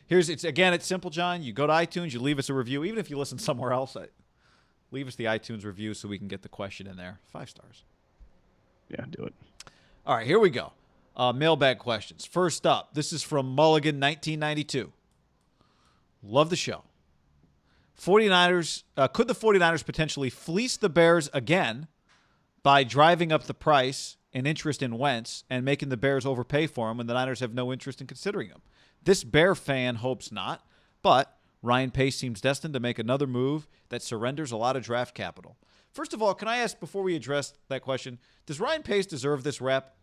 It's simple, John. You go to iTunes, you leave us a review. Even if you listen somewhere else, leave us the iTunes review so we can get the question in there. 5 stars. Yeah, do it. All right, here we go. Mailbag questions. First up, this is from Mulligan 1992. Love the show. 49ers, could the 49ers potentially fleece the Bears again by driving up the price and interest in Wentz and making the Bears overpay for him when the Niners have no interest in considering him? This Bear fan hopes not, but Ryan Pace seems destined to make another move that surrenders a lot of draft capital. First of all, can I ask, before we address that question, does Ryan Pace deserve this rep?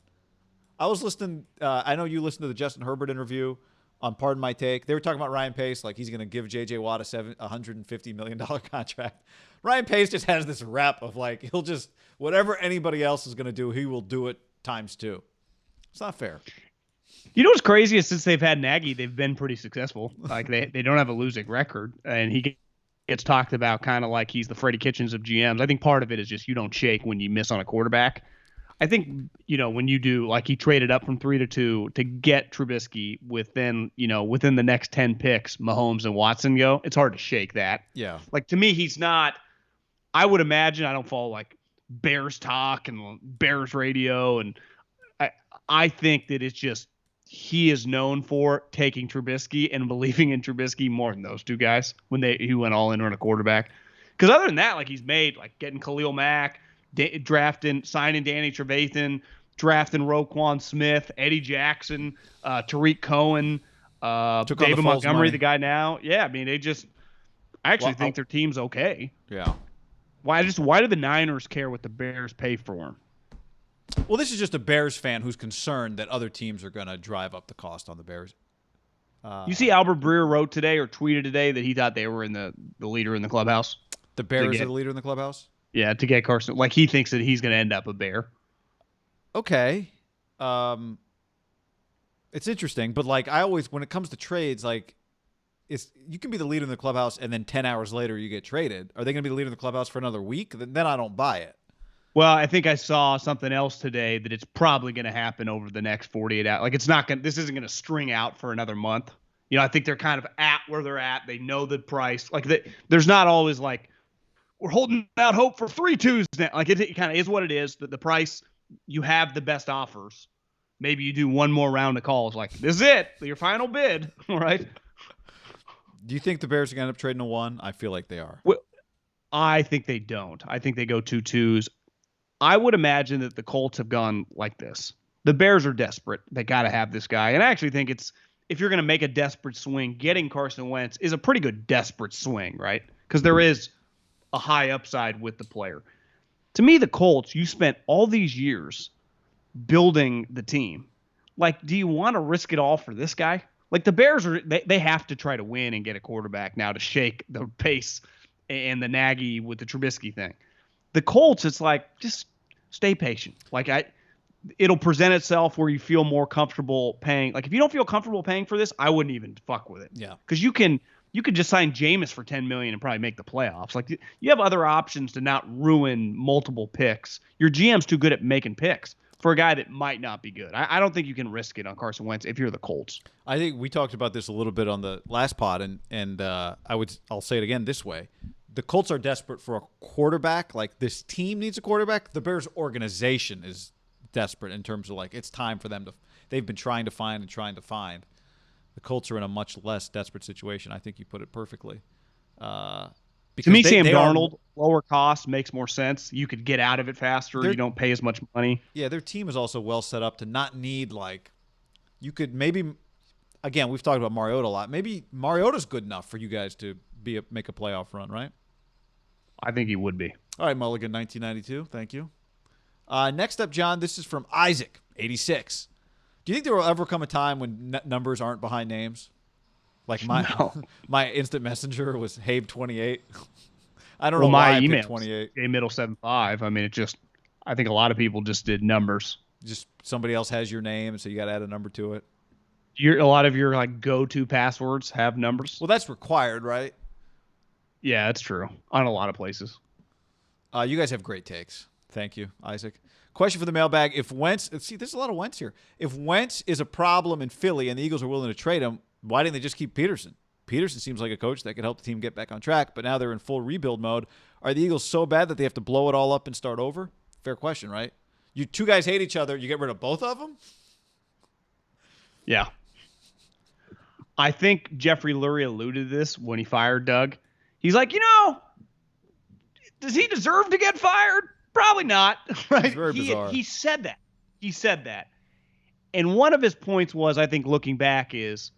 I was listening, I know you listened to the Justin Herbert interview on Pardon My Take. They were talking about Ryan Pace like he's going to give J.J. Watt a $150 million contract. Ryan Pace just has this rep of like he'll just, whatever anybody else is going to do, he will do it times 2. It's not fair. You know what's crazy is since they've had Nagy, they've been pretty successful. Like they don't have a losing record, and he gets talked about kind of like he's the Freddie Kitchens of GMs. I think part of it is just you don't shake when you miss on a quarterback. I think, when you do, like he traded up from 3 to 2 to get Trubisky within the next 10 picks, Mahomes and Watson go, it's hard to shake that. Yeah. Like to me, he's not, I would imagine, I don't follow like Bears talk and Bears radio. And I think that it's just, he is known for taking Trubisky and believing in Trubisky more than those two guys when he went all in on a quarterback. Because other than that, like he's made like getting Khalil Mack, signing Danny Trevathan, drafting Roquan Smith, Eddie Jackson, Tariq Cohen, David Montgomery, the guy now. Yeah, I mean, I actually think their team's okay. Yeah. Why do the Niners care what the Bears pay for him? Well, this is just a Bears fan who's concerned that other teams are going to drive up the cost on the Bears. You see Albert Breer wrote today or tweeted today that he thought they were in the leader in the clubhouse. The Bears are the leader in the clubhouse? Yeah, to get Carson. Like he thinks that he's going to end up a Bear. Okay. It's interesting, but like I always, when it comes to trades, like you can be the leader in the clubhouse and then 10 hours later you get traded. Are they going to be the leader in the clubhouse for another week? Then I don't buy it. Well, I think I saw something else today that it's probably going to happen over the next 48 hours. Like this isn't going to string out for another month. I think they're kind of at where they're at. They know the price. Like there's not always like we're holding out hope for 3-2s now. Like it kind of is what it is. The price, you have the best offers. Maybe you do one more round of calls. Like this is it, your final bid. All right. Do you think the Bears are going to end up trading a 1? I feel like they are. Well, I think they don't. I think they go 2-2s. I would imagine that the Colts have gone like this. The Bears are desperate. They got to have this guy. And I actually think if you're going to make a desperate swing, getting Carson Wentz is a pretty good desperate swing, right? Because there is a high upside with the player. To me, the Colts, you spent all these years building the team. Like, do you want to risk it all for this guy? Like the Bears they have to try to win and get a quarterback now to shake the pace and the Nagy with the Trubisky thing. The Colts, it's like, just stay patient. Like it'll present itself where you feel more comfortable paying. Like if you don't feel comfortable paying for this, I wouldn't even fuck with it. Yeah. Because you can just sign Jameis for $10 million and probably make the playoffs. Like you have other options to not ruin multiple picks. Your GM's too good at making picks for a guy that might not be good. I don't think you can risk it on Carson Wentz if you're the Colts. I think we talked about this a little bit on the last pod, and I'll say it again this way. The Colts are desperate for a quarterback. Like this team needs a quarterback. The Bears organization is desperate in terms of like it's time for them to. They've been trying to find. The Colts are in a much less desperate situation. I think you put it perfectly. To me, Sam Darnold, lower cost makes more sense. You could get out of it faster. You don't pay as much money. Yeah, their team is also well set up to not need like. You could maybe. Again, we've talked about Mariota a lot. Maybe Mariota's good enough for you guys to make a playoff run, right? I think he would be. All right, Mulligan, 1992. Thank you. Next up, John, this is from Isaac, 86. Do you think there will ever come a time when numbers aren't behind names? Like my instant messenger was Habe 28. I don't know why I picked 28. A middle 75. I mean, I think a lot of people just did numbers. Just somebody else has your name, so you got to add a number to it. A lot of your like go-to passwords have numbers. Well, that's required, right? Yeah, that's true. On a lot of places. You guys have great takes. Thank you, Isaac. Question for the mailbag. If Wentz, there's a lot of Wentz here. If Wentz is a problem in Philly and the Eagles are willing to trade him, Why didn't they just keep Peterson? Peterson seems like a coach that could help the team get back on track, but now they're in full rebuild mode. Are the Eagles so bad that they have to blow it all up and start over? Fair question, right? You two guys hate each other. You get rid of both of them? Yeah. I think Jeffrey Lurie alluded to this when he fired Doug. He's like, does he deserve to get fired? Probably not. Right? It's very bizarre. He said that. He said that. And one of his points was, I think, looking back, is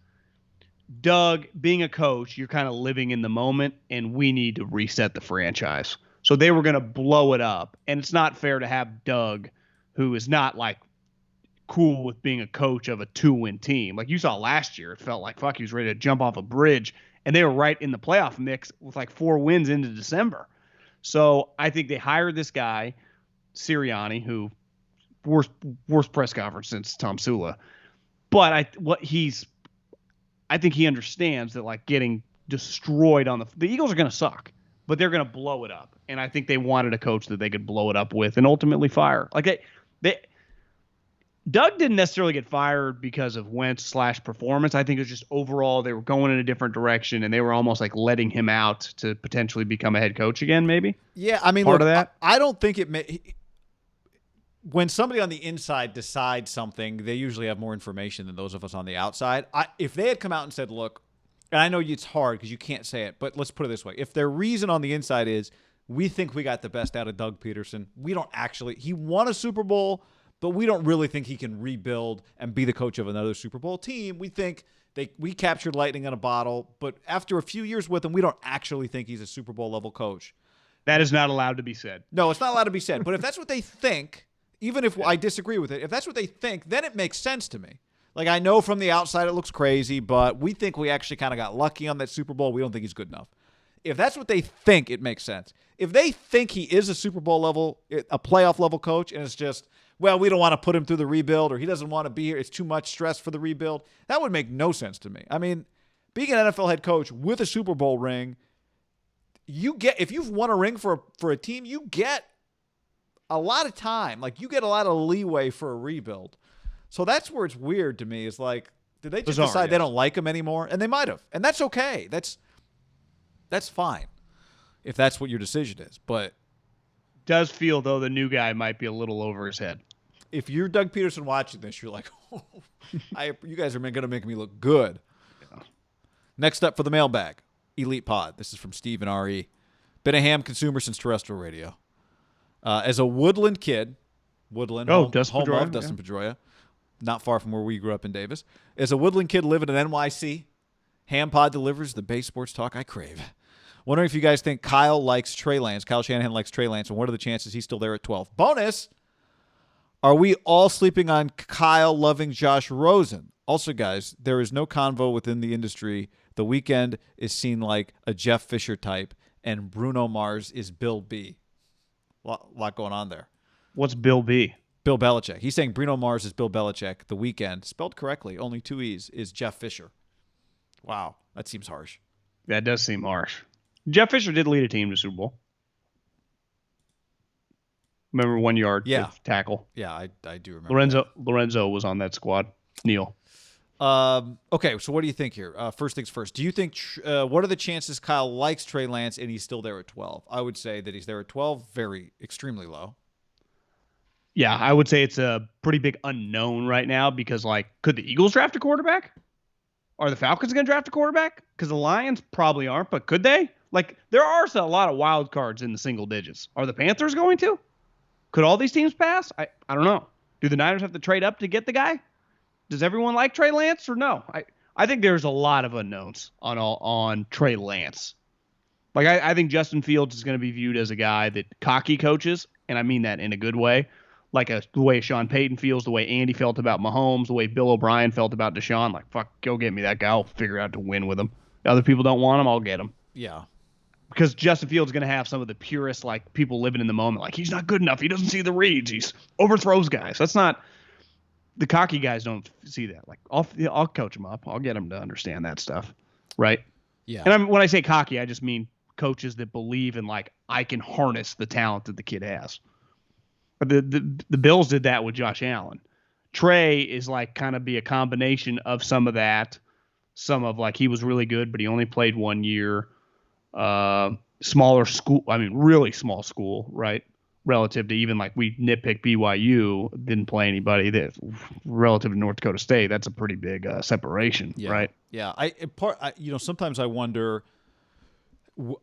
Doug, being a coach, you're kind of living in the moment, and we need to reset the franchise. So they were going to blow it up. And it's not fair to have Doug, who is not like cool with being a coach of a 2-win team. Like you saw last year, it felt like he was ready to jump off a bridge, and they were right in the playoff mix with like 4 wins into December. So I think they hired this guy, Sirianni, who worst press conference since Tom Sula. But I think he understands that like getting destroyed on the Eagles are going to suck, but they're going to blow it up. And I think they wanted a coach that they could blow it up with and ultimately fire. Like Doug didn't necessarily get fired because of Wentz / performance. I think it was just overall they were going in a different direction, and they were almost like letting him out to potentially become a head coach again, maybe. Yeah, I mean, part of that. I don't think when somebody on the inside decides something, they usually have more information than those of us on the outside. If they had come out and said, look, and I know it's hard because you can't say it, but let's put it this way. If their reason on the inside is, we think we got the best out of Doug Peterson, he won a Super Bowl, but we don't really think he can rebuild and be the coach of another Super Bowl team. We think we captured lightning in a bottle, but after a few years with him, we don't actually think he's a Super Bowl level coach. That is not allowed to be said. No, it's not allowed to be said. But if that's what they think, even if I disagree with it, if that's what they think, then it makes sense to me. Like, I know from the outside it looks crazy, but we think we actually kind of got lucky on that Super Bowl. We don't think he's good enough. If that's what they think, it makes sense. If they think he is a Super Bowl level, a playoff level coach, and it's just, well, we don't want to put him through the rebuild, or he doesn't want to be here, it's too much stress for the rebuild, that would make no sense to me. I mean, being an NFL head coach with a Super Bowl ring, if you've won a ring for a team, you get a lot of time. Like, you get a lot of leeway for a rebuild. So that's where it's weird to me, is like, did they just decide they don't like him anymore? And they might have. And that's okay. That's fine if that's what your decision is. But does feel, though, the new guy might be a little over his head. If you're Doug Peterson watching this, you're like, oh, you guys are going to make me look good. Yeah. Next up for the mailbag, Elite Pod. This is from Steve and R.E. Been a ham consumer since terrestrial radio. As a Woodland kid, home of Dustin Pedroia, not far from where we grew up in Davis. As a Woodland kid living in NYC, Ham Pod delivers the base sports talk I crave. Wondering if you guys think Kyle Shanahan likes Trey Lance, and what are the chances he's still there at 12? Bonus, are we all sleeping on Kyle loving Josh Rosen? Also, guys, there is no convo within the industry. The Weeknd is seen like a Jeff Fisher type, and Bruno Mars is Bill B. Lot going on there. What's Bill B? Bill Belichick. He's saying Bruno Mars is Bill Belichick. The Weeknd, spelled correctly, only 2 E's, is Jeff Fisher. Wow, that seems harsh. That does seem harsh. Jeff Fisher did lead a team to Super Bowl. Remember 1 yard tackle? Yeah, I do remember. Lorenzo was on that squad. Neil. Okay, so what do you think here? First things first. Do you think what are the chances Kyle likes Trey Lance and he's still there at 12? I would say that he's there at 12, extremely low. Yeah, I would say it's a pretty big unknown right now because, like, could the Eagles draft a quarterback? Are the Falcons going to draft a quarterback? Because the Lions probably aren't, but could they? Like, there are a lot of wild cards in the single digits. Are the Panthers going to? Could all these teams pass? I don't know. Do the Niners have to trade up to get the guy? Does everyone like Trey Lance or no? I think there's a lot of unknowns on Trey Lance. Like, I think Justin Fields is going to be viewed as a guy that cocky coaches, and I mean that in a good way. Like the way Sean Payton feels, the way Andy felt about Mahomes, the way Bill O'Brien felt about Deshaun. Like, fuck, go get me that guy. I'll figure out to win with him. Other people don't want him, I'll get him. Yeah. Because Justin Fields is going to have some of the purest, like, people living in the moment. Like, he's not good enough. He doesn't see the reads. He's overthrows guys. That's not – the cocky guys don't see that. Like, I'll coach him up. I'll get him to understand that stuff. Right? Yeah. And when I say cocky, I just mean coaches that believe in, like, I can harness the talent that the kid has. The Bills did that with Josh Allen. Trey is like kind of be a combination of some of that, some of like he was really good, but he only played 1 year. Smaller school, I mean, really small school, right? Relative to even like we nitpick BYU, didn't play anybody that relative to North Dakota State. That's a pretty big separation, right? Yeah. Sometimes I wonder,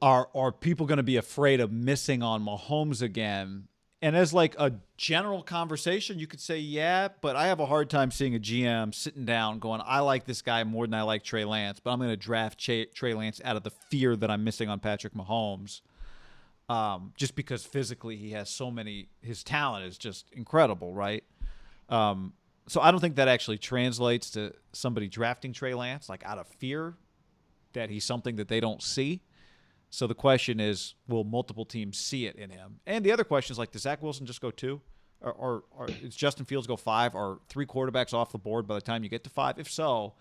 are people going to be afraid of missing on Mahomes again? And as like a general conversation, you could say, yeah, but I have a hard time seeing a GM sitting down going, I like this guy more than I like Trey Lance, but I'm going to draft Trey Lance out of the fear that I'm missing on Patrick Mahomes. Just because physically he has so many, his talent is just incredible, right? So I don't think that actually translates to somebody drafting Trey Lance, like out of fear that he's something that they don't see. So the question is, will multiple teams see it in him? And the other question is, like, does Zach Wilson just go 2? Or does Justin Fields go 5? Are 3 quarterbacks off the board by the time you get to 5? If so,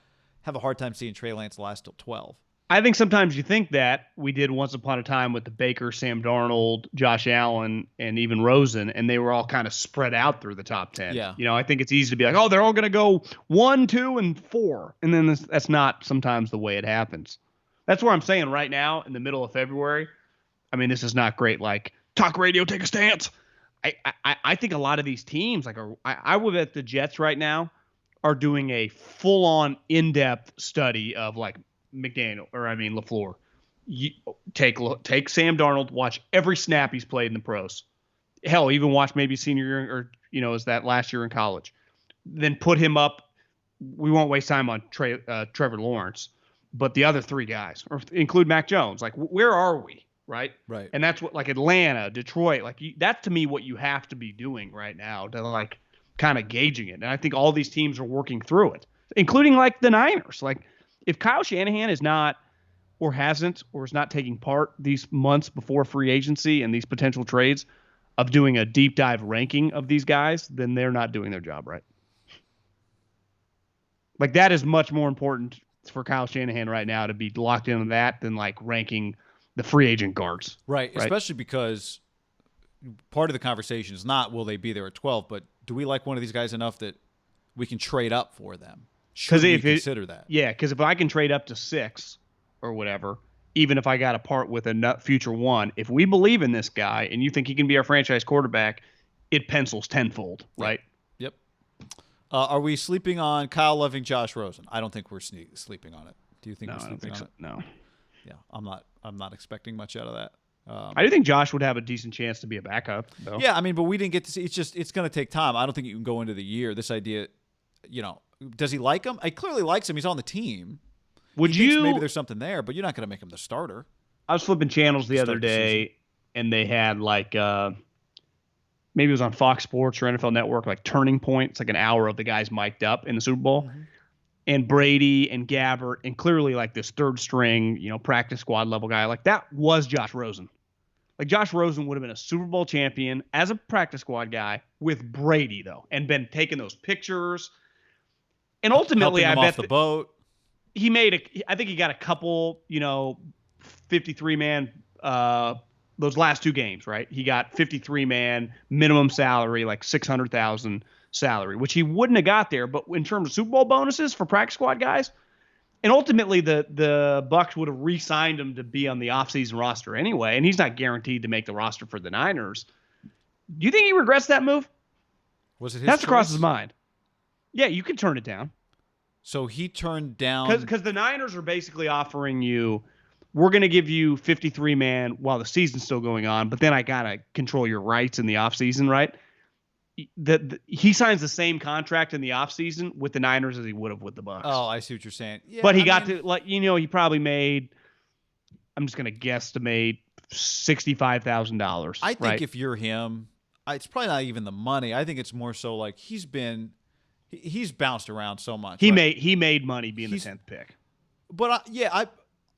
have a hard time seeing Trey Lance last till 12. I think sometimes you think that we did once upon a time with the Baker, Sam Darnold, Josh Allen, and even Rosen, and they were all kind of spread out through the top 10. Yeah. I think it's easy to be like, oh, they're all going to go 1, 2, and 4. And then that's not sometimes the way it happens. That's where I'm saying right now in the middle of February. I mean, this is not great. Like, talk radio, take a stance. I think a lot of these teams, like I would bet the Jets right now are doing a full-on in-depth study of like LaFleur. You take Sam Darnold, watch every snap he's played in the pros. Hell, even watch maybe senior year or is that last year in college. Then put him up. We won't waste time on Trevor Lawrence. But the other 3 guys, or include Mac Jones, like where are we, right? Right. And that's what like Atlanta, Detroit, like that's to me what you have to be doing right now to like kind of gauging it. And I think all these teams are working through it, including like the Niners. Like if Kyle Shanahan is not or hasn't or is not taking part these months before free agency and these potential trades of doing a deep dive ranking of these guys, then they're not doing their job right. Like that is much more important for Kyle Shanahan right now to be locked into that than like ranking the free agent guards. Right. Especially because part of the conversation is not will they be there at 12, but do we like one of these guys enough that we can trade up for them? Should we consider that? Yeah, because if I can trade up to 6 or whatever, even if I got a part with a future 1, if we believe in this guy and you think he can be our franchise quarterback, it pencils tenfold, right? Yep. Are we sleeping on Kyle loving Josh Rosen? I don't think we're sleeping on it. Do you think we're sleeping on it? No. Yeah, I'm not expecting much out of that. I do think Josh would have a decent chance to be a backup, though. Yeah, I mean, but we didn't get to see. It's going to take time. I don't think you can go into the year. This idea, does he like him? He clearly likes him. He's on the team. Thinks maybe there's something there, but you're not going to make him the starter. I was flipping channels the other day, and they had like maybe it was on Fox Sports or NFL Network, like Turning Point. It's like an hour of the guys mic'd up in the Super Bowl. Mm-hmm. And Brady and Gabbert and clearly like this third string, practice squad level guy. Like that was Josh Rosen. Like Josh Rosen would have been a Super Bowl champion as a practice squad guy with Brady though, and been taking those pictures. And ultimately, I bet off the boat. I think he got a couple, 53-man, those last 2 games, right? He got 53-man minimum salary, like $600,000 salary, which he wouldn't have got there. But in terms of Super Bowl bonuses for practice squad guys, and ultimately the Bucs would have re-signed him to be on the offseason roster anyway, and he's not guaranteed to make the roster for the Niners. Do you think he regrets that move? Was it his That's choice? across his mind. Yeah, you can turn it down. So he turned down because the Niners are basically offering you, we're going to give you 53-man while the season's still going on, but then I got to control your rights in the offseason, right? He signs the same contract in the offseason with the Niners as he would have with the Bucs. Oh, I see what you're saying. Yeah, but he probably made, I'm just going to guesstimate $65,000. I think if you're him, it's probably not even the money. I think it's more so like he's bounced around so much. He made money being the 10th pick. But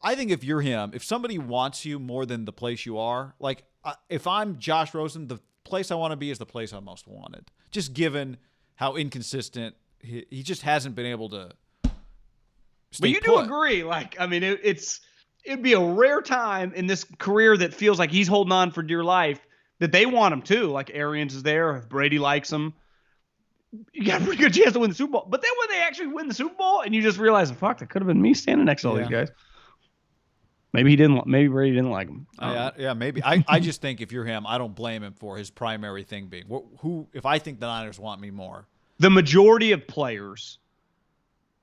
I think if you're him, if somebody wants you more than the place you are, like if I'm Josh Rosen, the place I want to be is the place I'm most wanted. Just given how inconsistent he just hasn't been able to stay But you do agree, it'd be a rare time in this career that feels like he's holding on for dear life that they want him too. Like Arians is there, if Brady likes him. you got a pretty good chance to win the Super Bowl. But then when they actually win the Super Bowl, and you just realize, fuck, that could have been me standing next to all these guys. Maybe he didn't. Maybe Brady didn't like him. Yeah, maybe. I just think if you're him, I don't blame him for his primary thing being who. If I think the Niners want me more, the majority of players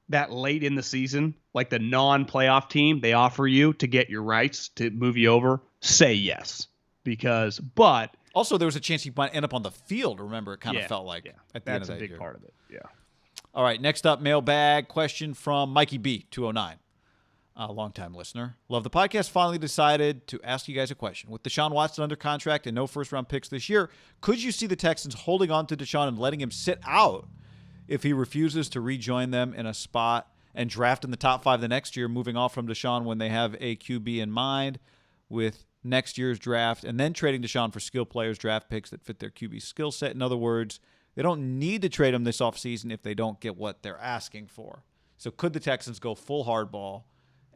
that late in the season, like the non-playoff team, they offer you to get your rights to move you over. Say yes, but also there was a chance he might end up on the field. Remember, it kind of felt like at the end of that year. That's a big part of it. Yeah. All right, next up, mailbag question from Mikey B 209. A longtime listener. Love the podcast. Finally decided to ask you guys a question. With Deshaun Watson under contract and no first-round picks this year, could you see the Texans holding on to Deshaun and letting him sit out if he refuses to rejoin them in a spot and draft in the top 5 the next year, moving off from Deshaun when they have a QB in mind with next year's draft, and then trading Deshaun for skill players, draft picks that fit their QB skill set? In other words, they don't need to trade him this offseason if they don't get what they're asking for. So could the Texans go full hardball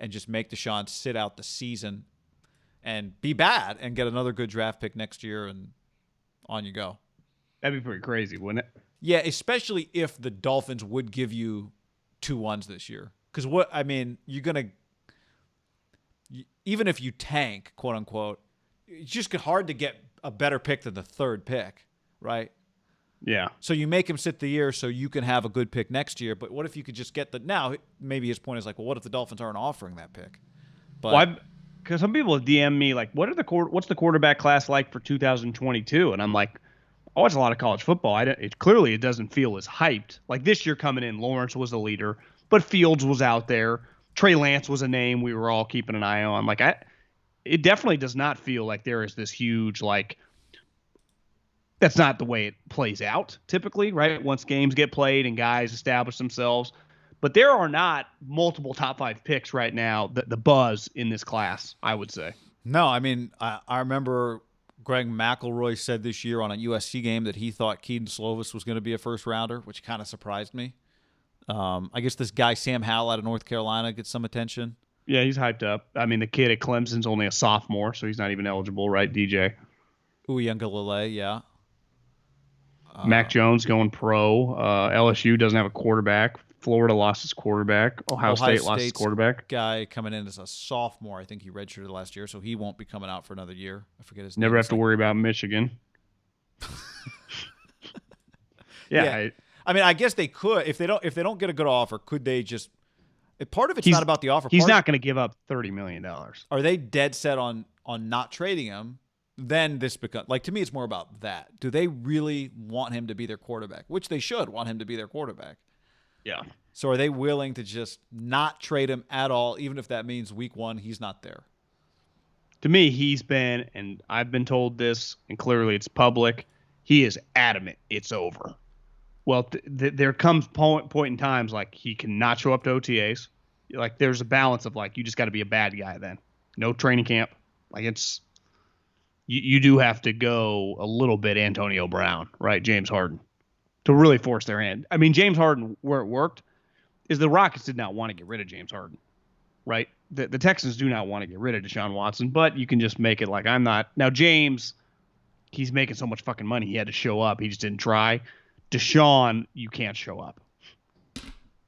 and just make Deshaun sit out the season and be bad and get another good draft pick next year and on you go? That'd be pretty crazy, wouldn't it? Yeah, especially if the Dolphins would give you 2-1s this year. Because you're going to, even if you tank, quote unquote, it's just hard to get a better pick than the 3rd pick, right? Yeah. So you make him sit the year so you can have a good pick next year. But what if you could just get now maybe his point is like, well, what if the Dolphins aren't offering that pick? But because some people DM me like, what's the quarterback class like for 2022? And I'm like, I watch a lot of college football. It clearly doesn't feel as hyped. Like this year coming in, Lawrence was the leader, but Fields was out there. Trey Lance was a name we were all keeping an eye on. Like it definitely does not feel like there is this huge like. That's not the way it plays out typically, right? Once games get played and guys establish themselves. But there are not multiple top 5 picks right now, the buzz in this class, I would say. No, I remember Greg McElroy said this year on a USC game that he thought Keaton Slovis was going to be a first-rounder, which kind of surprised me. I guess this guy, Sam Howell out of North Carolina, gets some attention. Yeah, he's hyped up. I mean, the kid at Clemson's only a sophomore, so he's not even eligible, right, DJ? Uiagalelei, yeah. Mac Jones going pro. LSU doesn't have a quarterback. Florida lost its quarterback. Ohio State lost its quarterback. Guy coming in as a sophomore. I think he redshirted last year, so he won't be coming out for another year. I forget his name. Never have to worry about Michigan. Yeah. I guess they could if they don't get a good offer. Could they just? Part of it's not about the offer. He's not going to give up $30 million. Are they dead set on not trading him? Then this becomes like, to me, it's more about that. Do they really want him to be their quarterback? Which they should want him to be their quarterback. Yeah. So are they willing to just not trade him at all, even if that means week 1 he's not there? To me, he's been, and I've been told this, and clearly it's public, he is adamant it's over. Well, there comes point in times like he cannot show up to OTAs. Like there's a balance of like, you just got to be a bad guy then. No training camp. Like it's, you do have to go a little bit Antonio Brown, right? James Harden, to really force their hand. I mean, James Harden, where it worked, is the Rockets did not want to get rid of James Harden, right? The Texans do not want to get rid of Deshaun Watson, but you can just make it like I'm not. Now, James, he's making so much fucking money, he had to show up. He just didn't try. Deshaun, you can't show up,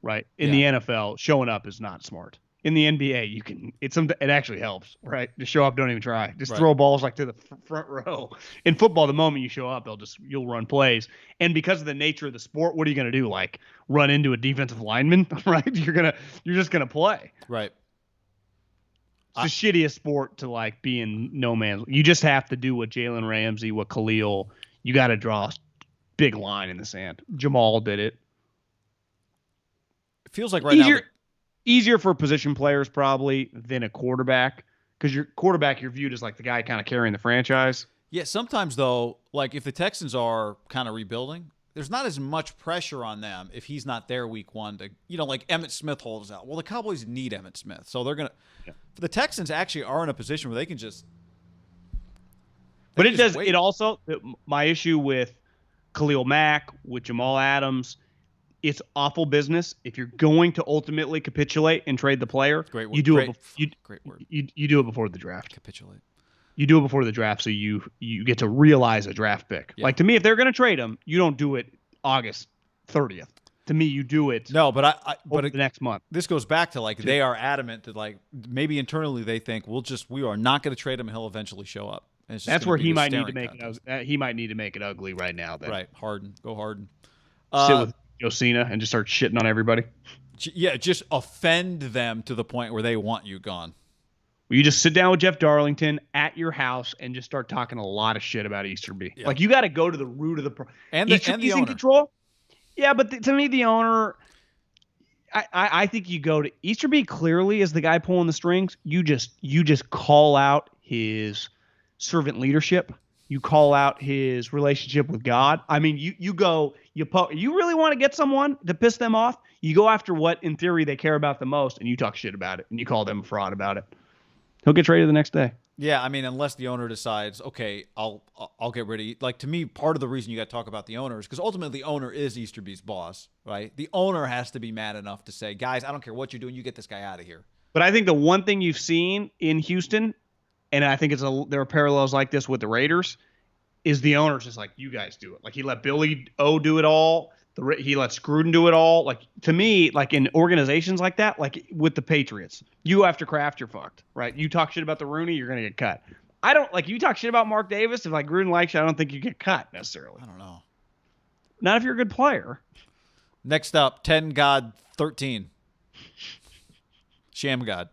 right? In the NFL, showing up is not smart. In the NBA, you can. It actually helps, right? Just show up, don't even try. Just throw balls like to the front row. In football, the moment you show up, you'll run plays. And because of the nature of the sport, what are you going to do? Like run into a defensive lineman, right? You're just gonna play, right? It's the shittiest sport to like be in no man's. You just have to do what Jalen Ramsey, what Khalil. You got to draw a big line in the sand. Jamal did it. It feels like now. Easier for position players probably than a quarterback, because your quarterback, you're viewed as like the guy kind of carrying the franchise. Yeah, sometimes though, like if the Texans are kind of rebuilding, there's not as much pressure on them if he's not there week 1 to, like Emmitt Smith holds out. Well, the Cowboys need Emmitt Smith, so they're gonna. Yeah. The Texans actually are in a position where they can just. But it does. Wait. It also my issue with Khalil Mack, with Jamal Adams. It's awful business. If you're going to ultimately capitulate and trade the player, great word. You do great, it. Great word. You do it before the draft. Capitulate. You do it before the draft, so you get to realize a draft pick. Yeah. Like to me, if they're going to trade him, you don't do it August 30th. To me, you do it. No, but the next month. This goes back to like they are adamant that like maybe internally they think we are not going to trade him and he'll eventually show up. And it's just That's where he might need to make it ugly right now. Then. Right, Harden, go Harden. Sit with Josina and just start shitting on everybody. Yeah, just offend them to the point where they want you gone. Well, you just sit down with Jeff Darlington at your house and just start talking a lot of shit about Easterby. Yeah. Like you got to go to the root of the problem. And the owner. In control. Yeah, but to me, the owner, I think you go to Easterby clearly is the guy pulling the strings. You just call out his servant leadership. You call out his relationship with God. I mean, you really want to get someone to piss them off? You go after what, in theory, they care about the most, and you talk shit about it, and you call them a fraud about it. He'll get traded the next day. Yeah, I mean, unless the owner decides, okay, I'll get rid of you. Like, to me, part of the reason you got to talk about the owner is because ultimately the owner is Easterby's boss, right? The owner has to be mad enough to say, guys, I don't care what you're doing, you get this guy out of here. But I think the one thing you've seen in Houston, and I think there are parallels like this with the Raiders, is the owner's just like, you guys do it. Like, he let Billy O do it all. He let Scruden do it all. Like, to me, like in organizations like that, like with the Patriots, you after Kraft, you're fucked, right? You talk shit about the Rooney, you're going to get cut. I don't like you talk shit about Mark Davis. If like Gruden likes you, I don't think you get cut necessarily. I don't know. Not if you're a good player. Next up, 10 God 13. Sham God.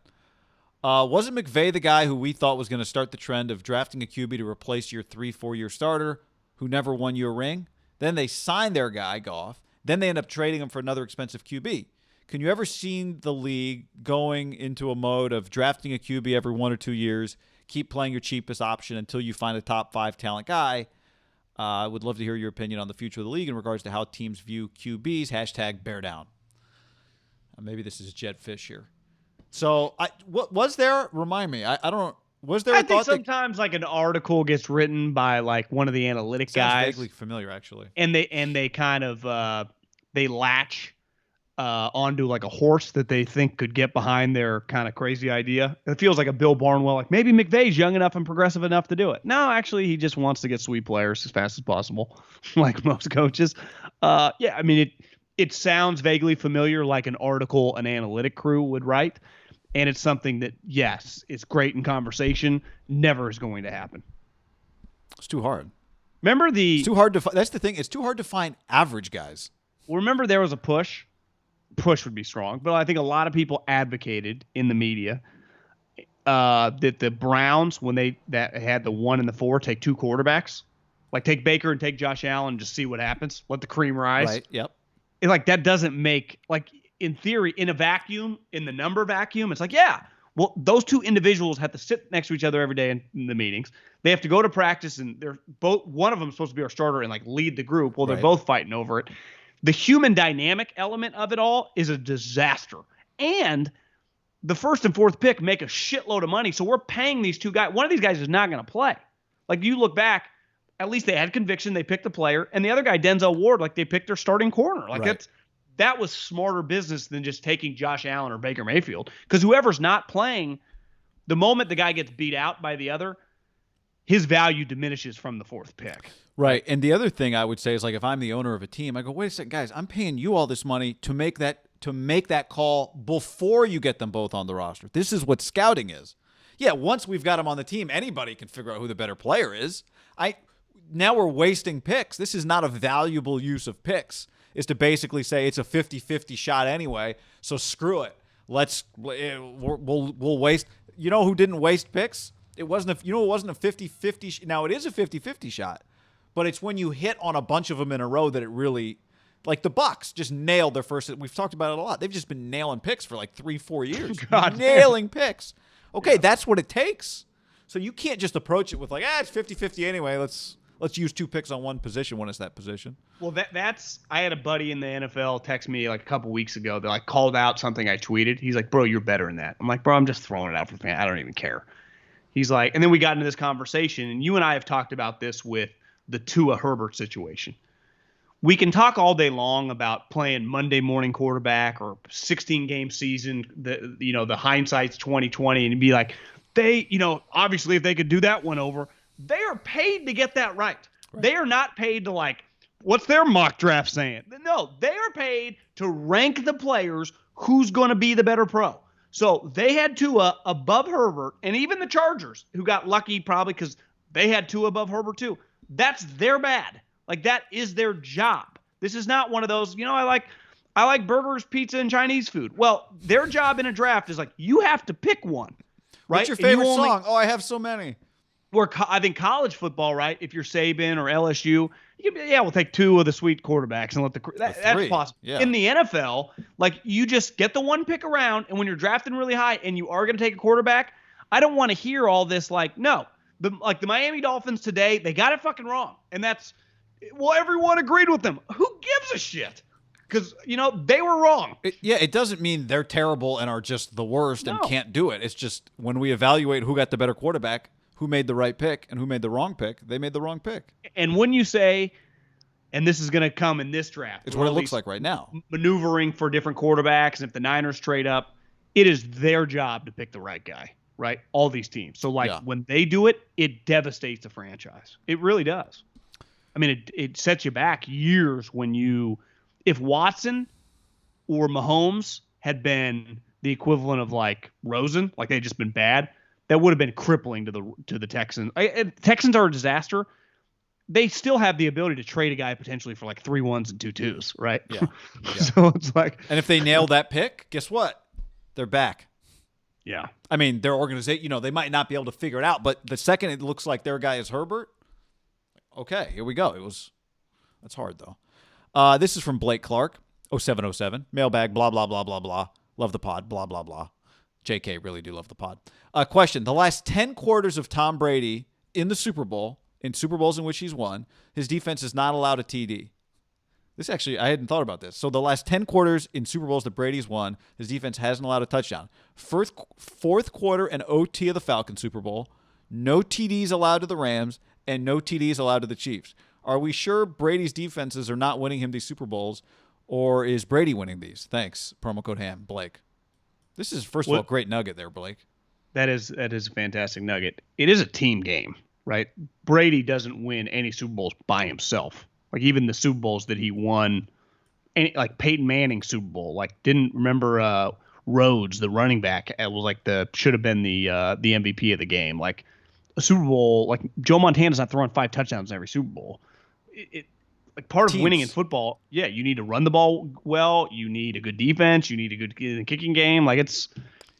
Wasn't McVay the guy who we thought was going to start the trend of drafting a QB to replace your 3-4 year starter who never won you a ring? Then they signed their guy, Goff. Then they end up trading him for another expensive QB. Can you ever see the league going into a mode of drafting a QB every 1 or 2 years, keep playing your cheapest option until you find a top 5 talent guy? I would love to hear your opinion on the future of the league in regards to how teams view QBs. Hashtag bear down. Maybe this is Jed Fish here. So, what was there? Remind me. I don't. Was there? I think sometimes like an article gets written by like one of the analytic guys. Sounds vaguely familiar, actually. And they kind of they latch onto like a horse that they think could get behind their kind of crazy idea. It feels like a Bill Barnwell, like maybe McVay's young enough and progressive enough to do it. No, actually, he just wants to get sweet players as fast as possible, like most coaches. Yeah, I mean it sounds vaguely familiar, like an article an analytic crew would write. And it's something that, yes, it's great in conversation. Never is going to happen. It's too hard. Remember it's too hard to. That's the thing. It's too hard to find average guys. Well, remember there was a push. Push would be strong, but I think a lot of people advocated in the media that the Browns, when they had the 1 and the 4, take 2 quarterbacks, like take Baker and take Josh Allen, and just see what happens. Let the cream rise. Right. Yep. And like that doesn't make like. In theory, in a vacuum, in the number vacuum, it's like, yeah, well, those 2 individuals have to sit next to each other every day in the meetings. They have to go to practice, and they're both. One of them is supposed to be our starter and like lead the group. Well, they're both fighting over it. The human dynamic element of it all is a disaster. And the 1st and 4th pick make a shitload of money, so we're paying these 2 guys. One of these guys is not going to play. Like you look back, at least they had conviction. They picked the player, and the other guy, Denzel Ward, like they picked their starting corner. Like that was smarter business than just taking Josh Allen or Baker Mayfield. Because whoever's not playing, the moment the guy gets beat out by the other, his value diminishes from the 4th pick. Right. And the other thing I would say is, like, if I'm the owner of a team, I go, wait a second, guys, I'm paying you all this money to make that call before you get them both on the roster. This is what scouting is. Yeah, once we've got them on the team, anybody can figure out who the better player is. Now we're wasting picks. This is not a valuable use of picks. Is to basically say it's a 50-50 shot anyway, so screw it. We'll waste. You know who didn't waste picks? It wasn't a 50-50. Now it is a 50-50 shot, but it's when you hit on a bunch of them in a row that it really, like the Bucs just nailed their first. We've talked about it a lot. They've just been nailing picks for like 3-4 years. Nailing picks. Okay, that's what it takes. So you can't just approach it with like, it's 50-50 anyway. Let's use 2 picks on one position when it's that position. Well, that's I had a buddy in the NFL text me like a couple weeks ago that like called out something I tweeted. He's like, bro, you're better than that. I'm like, bro, I'm just throwing it out for fans. I don't even care. He's like, and then we got into this conversation, and you and I have talked about this with the Tua Herbert situation. We can talk all day long about playing Monday morning quarterback or 16-game season, the hindsight's 2020, and be like, obviously if they could do that one over, they are paid to get that right. They are not paid to like what's their mock draft saying? No, they are paid to rank the players who's going to be the better pro. So they had Tua above Herbert, and even the Chargers, who got lucky probably because they had Tua above Herbert too. That's their bad. Like, that is their job. This is not one of those, I like burgers, pizza, and Chinese food. Well, their job in a draft is like, you have to pick one, right? What's your favorite song? Oh, I have so many. I think college football, right? If you're Saban or LSU, you can, we'll take two of the sweet quarterbacks and that's possible. Yeah. In the NFL, like, you just get the one pick around, and when you're drafting really high and you are going to take a quarterback, I don't want to hear all this like, no. The Miami Dolphins today, they got it fucking wrong. And everyone agreed with them. Who gives a shit? Because, they were wrong. It doesn't mean they're terrible and are just the worst and can't do it. It's just when we evaluate who got the better quarterback, who made the right pick and who made the wrong pick, they made the wrong pick. And when you say, and this is going to come in this draft. It's what it looks like right now. Maneuvering for different quarterbacks, and if the Niners trade up, it is their job to pick the right guy, right? All these teams. So, when they do it, it devastates the franchise. It really does. I mean, it sets you back years if Watson or Mahomes had been the equivalent of like Rosen, like they'd just been bad, that would have been crippling to the Texans. Texans are a disaster. They still have the ability to trade a guy potentially for like 3 1s and 2 2s, right? Yeah. So it's like, and if they nail that pick, guess what? They're back. Yeah. I mean, their organization, they might not be able to figure it out, but the second it looks like their guy is Herbert, okay, here we go. That's hard though. This is from Blake Clark, 0707, mailbag, blah, blah, blah, blah, blah. Love the pod, blah, blah, blah. JK, really do love the pod. Question, the last 10 quarters of Tom Brady in the Super Bowl, in Super Bowls in which he's won, his defense is not allowed a TD. This actually, I hadn't thought about this. So the last 10 quarters in Super Bowls that Brady's won, his defense hasn't allowed a touchdown. Fourth quarter and OT of the Falcons Super Bowl, no TDs allowed to the Rams, and no TDs allowed to the Chiefs. Are we sure Brady's defenses are not winning him these Super Bowls, or is Brady winning these? Thanks, promo code HAM, Blake. This is, first of all, great nugget there, Blake. That is a fantastic nugget. It is a team game, right? Brady doesn't win any Super Bowls by himself. Like, even the Super Bowls that he won, like Peyton Manning Super Bowl, like, didn't remember Rhodes, the running back, was like should have been the MVP of the game. Like, a Super Bowl, like Joe Montana's not throwing 5 touchdowns in every Super Bowl. Like, part of winning in football, you need to run the ball well. You need a good defense. You need a good kicking game. Like,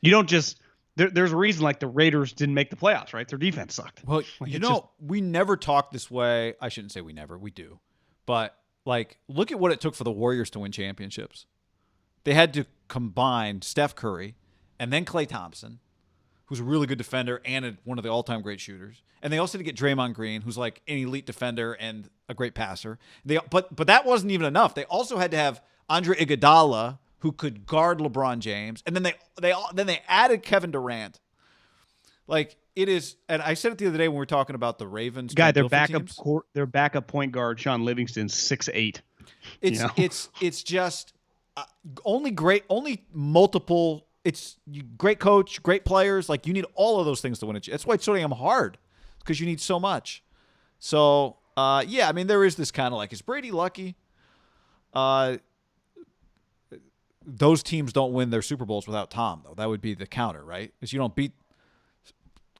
you don't just there's a reason like the Raiders didn't make the playoffs, right? Their defense sucked. Well, we never talk this way. I shouldn't say we never. We do. But, like, look at what it took for the Warriors to win championships. They had to combine Steph Curry and then Klay Thompson, who's a really good defender and one of the all-time great shooters. And they also had to get Draymond Green, who's like an elite defender and a great passer. But that wasn't even enough. They also had to have Andre Iguodala, who could guard LeBron James, and then they added Kevin Durant. Like, it is, and I said it the other day when we were talking about the Ravens. Guy, their backup point guard Sean Livingston's 6'8". It's just only multiple. It's great coach, great players. Like, you need all of those things to win it. That's why it's so damn hard, because you need so much. So, I mean, there is this kind of like, is Brady lucky? Those teams don't win their Super Bowls without Tom, though. That would be the counter, right? Because you don't beat.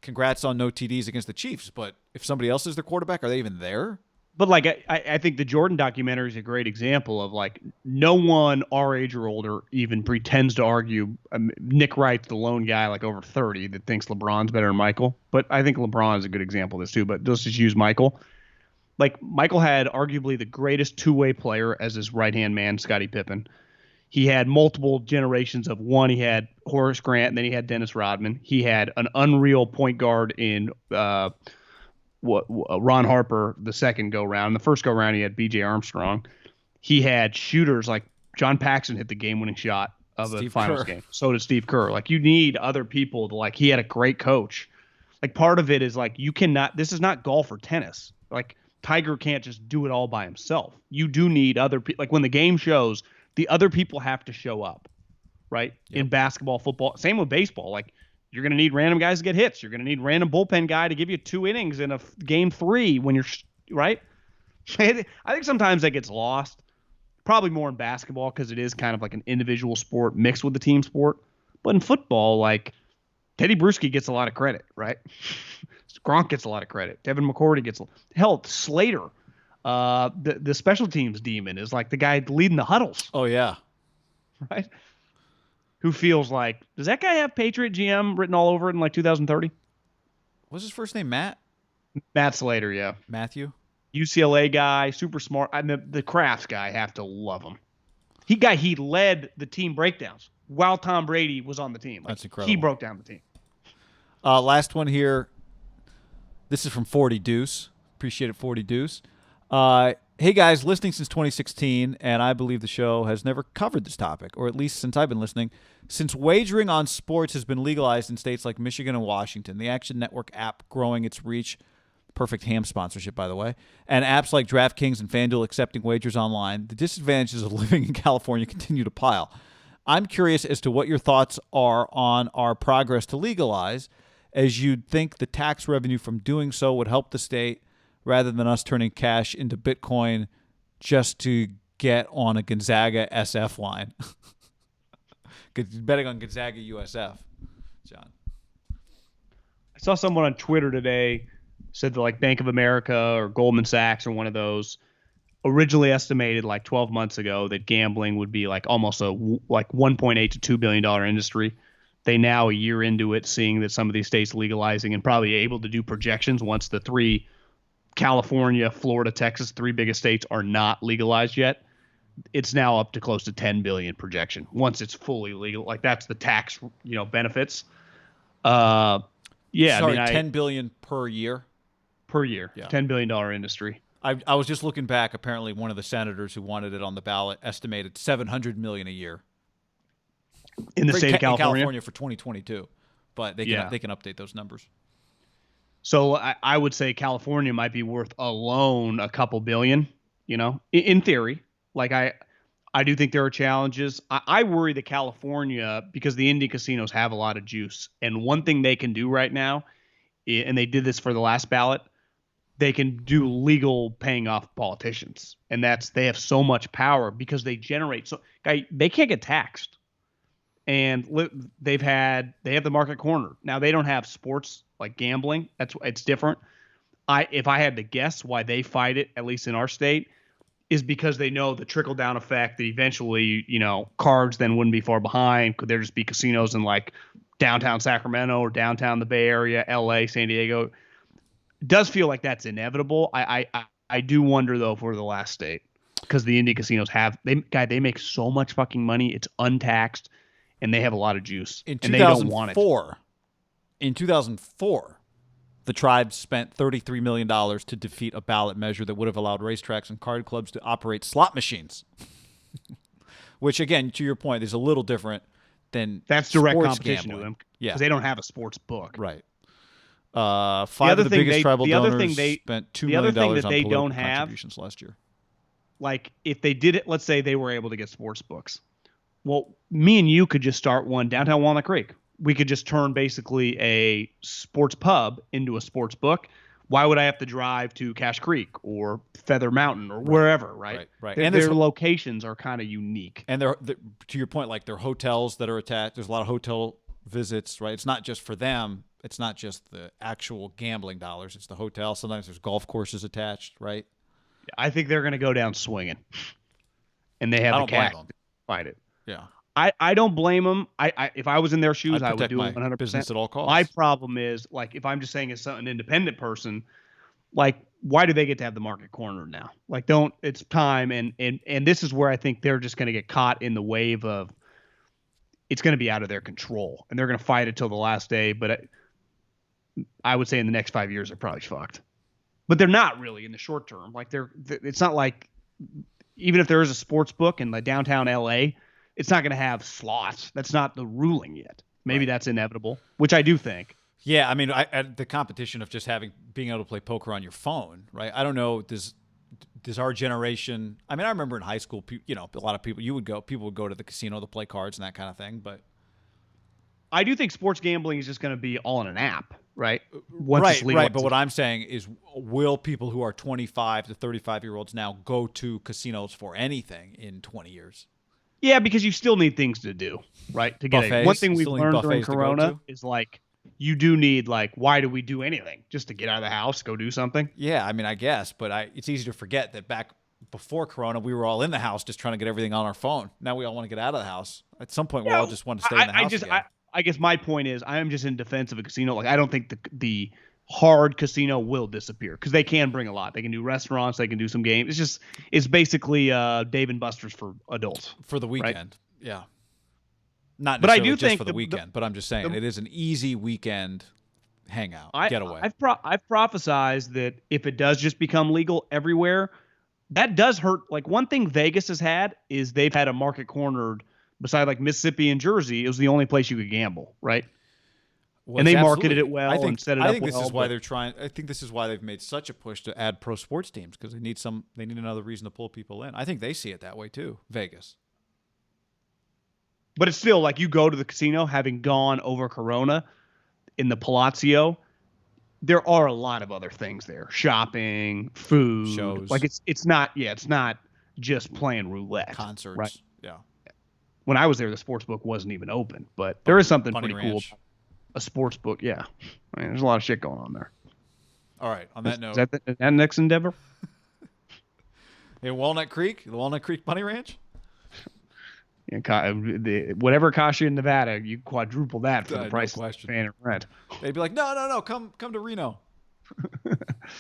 Congrats on no TDs against the Chiefs, but if somebody else is their quarterback, are they even there? But, like, I think the Jordan documentary is a great example of, like, no one our age or older even pretends to argue. Nick Wright's the lone guy, like, over 30 that thinks LeBron's better than Michael. But I think LeBron is a good example of this, too. But let's just use Michael. Like, Michael had arguably the greatest two-way player as his right-hand man, Scottie Pippen. He had multiple generations of one. He had Horace Grant, and then he had Dennis Rodman. He had an unreal point guard in Ron Harper the second go-round. The first go-round, he had B.J. Armstrong. He had shooters like John Paxson hit the game-winning shot of the finals game. So did Steve Kerr. Like, you need other people to, like, he had a great coach. Like, part of it is, like, you cannot – this is not golf or tennis. Like, Tiger can't just do it all by himself. You do need other people. Like, when the game shows – the other people have to show up, right? Yep. In basketball, football, same with baseball. Like, you're going to need random guys to get hits. You're going to need random bullpen guy to give you 2 innings in a game 3 when you're right. I think sometimes that gets lost. Probably more in basketball because it is kind of like an individual sport mixed with the team sport. But in football, like Teddy Bruschi gets a lot of credit, right? Gronk gets a lot of credit. Devin McCourty gets hell. Slater, the special teams demon, is like the guy leading the huddles, Oh yeah. right? Who feels like, does that guy have Patriot GM written all over it in like 2030? What's his first name? Matt? Matt Slater, yeah. Matthew? UCLA guy, super smart. I mean, the Crafts guy, have to love him. He led the team breakdowns while Tom Brady was on the team. That's incredible. He broke down the team. Last one here. This is from 40 Deuce. Appreciate it, 40 Deuce. Hey guys, listening since 2016, and I believe the show has never covered this topic, or at least since I've been listening. Since wagering on sports has been legalized in states like Michigan and Washington, the Action Network app growing its reach, perfect ham sponsorship, by the way, and apps like DraftKings and FanDuel accepting wagers online, the disadvantages of living in California continue to pile. I'm curious as to what your thoughts are on our progress to legalize, as you'd think the tax revenue from doing so would help the state rather than us turning cash into Bitcoin just to get on a Gonzaga SF line. Betting on Gonzaga USF, John. I saw someone on Twitter today said that like Bank of America or Goldman Sachs or one of those originally estimated like 12 months ago that gambling would be like almost a like 1.8 to $2 billion industry. They now, a year into it, seeing that some of these states legalizing and probably able to do projections once the three, California, Florida, Texas, three biggest states are not legalized yet. It's now up to close to 10 billion projection once it's fully legal. Like that's the tax, benefits. Yeah, Sorry, 10 billion per year. Per year, Yeah. $10 billion industry. I was just looking back. Apparently, one of the senators who wanted it on the ballot estimated $700 million a year In the state of California? for 2022, but they can update those numbers. So I would say California might be worth alone a couple billion, in theory. Like I do think there are challenges. I worry that California, because the Indian casinos have a lot of juice, and one thing they can do right now, and they did this for the last ballot, they can do legal paying off politicians, and they have so much power because they generate they can't get taxed, and they have the market corner. Now they don't have sports like gambling. It's different. If I had to guess why they fight it, at least in our state, is because they know the trickle down effect that eventually, cards then wouldn't be far behind. Could there just be casinos in like downtown Sacramento or downtown the Bay Area, LA, San Diego? It does feel like that's inevitable. I do wonder though if we're the last state, because the Indian casinos they make so much fucking money. It's untaxed and they have a lot of juice In and they don't want it. In 2004, the tribe spent $33 million to defeat a ballot measure that would have allowed racetracks and card clubs to operate slot machines. Which, again, to your point, is a little different than that's direct sports competition gambling. to them Yeah, because they don't have a sports book. Right. Five of the biggest tribal donors spent $2 million on political contributions last year. Like if they did it, let's say they were able to get sports books. Well, me and you could just start one downtown Walnut Creek. We could just turn basically a sports pub into a sports book. Why would I have to drive to Cache Creek or Feather Mountain or wherever, right? Right. And their locations are kind of unique. And they're, to your point, like they're hotels that are attached. There's a lot of hotel visits, right? It's not just for them. It's not just the actual gambling dollars. It's the hotel. Sometimes there's golf courses attached, right? I think they're going to go down swinging. And they have the cash to fight it. Yeah. I don't blame them. If I was in their shoes, I would do it 100%. Business at all costs. My problem is, like, if I'm just saying as an independent person, like, why do they get to have the market corner now? Like, it's time. And this is where I think they're just going to get caught in the wave of it's going to be out of their control. And they're going to fight it till the last day. But I would say in the next 5 years, they're probably fucked. But they're not really in the short term. Like, it's not like, even if there is a sports book in the downtown LA, it's not going to have slots. That's not the ruling yet. Maybe that's inevitable, which I do think. Yeah, I mean, the competition of just being able to play poker on your phone, right? I don't know. Does our generation? I mean, I remember in high school, a lot of people would go to the casino to play cards and that kind of thing. But I do think sports gambling is just going to be all in an app, right? Once it's legal, right. But what I'm saying is, will people who are 25 to 35-year-olds now go to casinos for anything in 20 years? Yeah, because you still need things to do, right? To get Buffets? one thing You we've still need learned during buffets to go Corona to? is like you do need like why do we do anything? Just to get out of the house, go do something. Yeah, I mean, I guess, but it's easy to forget that back before Corona, we were all in the house just trying to get everything on our phone. Now we all want to get out of the house. At some point, we'll all just want to stay in the house again. I guess my point is I am just in defense of a casino. Like I don't think the hard casino will disappear because they can bring a lot. They can do restaurants. They can do some games. It's basically Dave and Buster's for adults for the weekend. Right? Yeah. Not but I necessarily do just think for the weekend, but I'm just saying it is an easy weekend hangout, getaway. I've prophesized that if it does just become legal everywhere, that does hurt. Like one thing Vegas has had is they've had a market cornered beside like Mississippi and Jersey. It was the only place you could gamble, right? Well, and they marketed it well and set it up well. I think this is why they're trying. I think this is why they've made such a push to add pro sports teams because they need another reason to pull people in. I think they see it that way too, Vegas. But it's still like you go to the casino having gone over Corona in the Palazzo. There are a lot of other things there: shopping, food, shows. Like it's not just playing roulette, concerts. Right? Yeah. When I was there, the sports book wasn't even open, but there is something Bunny pretty Ranch. cool. A sports book, yeah. I mean, there's a lot of shit going on there. All right. On that note, is that next endeavor? In Walnut Creek, the Walnut Creek Bunny Ranch. Yeah, whatever costs you in Nevada, you quadruple that for the price of paying in rent. They'd be like, no, come to Reno.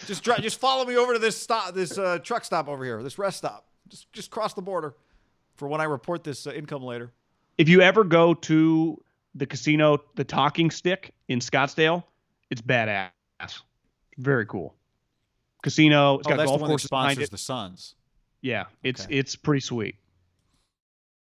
just follow me over to this truck stop over here, this rest stop. Just cross the border for when I report this income later. If you ever go to the casino, the Talking Stick in Scottsdale, it's badass. Very cool. Casino. It's got golf courses behind it. The Suns. Yeah, it's pretty sweet.